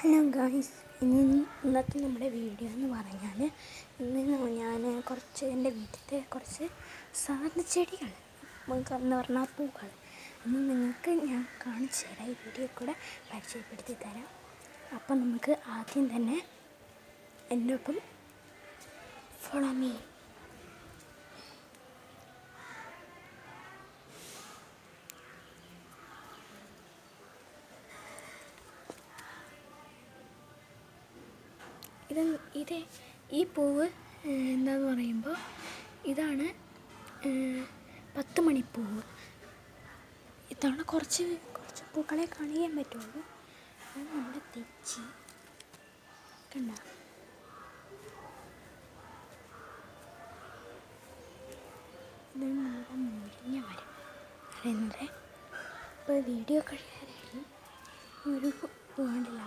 Hello guys, ഇന്നത്തെ നമ്മുടെ video എന്ന് പറഞ്ഞാൽ ഇന്ന് ഞാൻ എൻ്റെ വീട്ടിലത്തെ കുറച്ച് സാധാരണ ചെടികൾ എന്ന് പറഞ്ഞാൽ പൂക്കൾ ഇന്ന് നിങ്ങൾക്ക് ഞാൻ കാണിച്ചു തരാം. ഈ വീഡിയോ കൂടെ പരിചയപ്പെടുത്തി തരാം. അപ്പം നമുക്ക് ആദ്യം തന്നെ എൻ്റെ ഒപ്പം ഫോളോ മീ. ഈ പൂവ് എന്താന്ന് പറയുമ്പോൾ ഇതാണ് 10 മണിപ്പൂവ്. ഇതാണ് കുറച്ച് പൂക്കളെ കാണിക്കാൻ പറ്റുള്ളൂ. അത് നമ്മുടെ തെച്ചി കണ്ട. ഇതാണ് നമ്മുടെ മുരിഞ്ഞ മരം. അതെന്തേ ഇപ്പോൾ വീഡിയോ കഴിയാനായി ഒരു പൂവാണ്ടില്ല.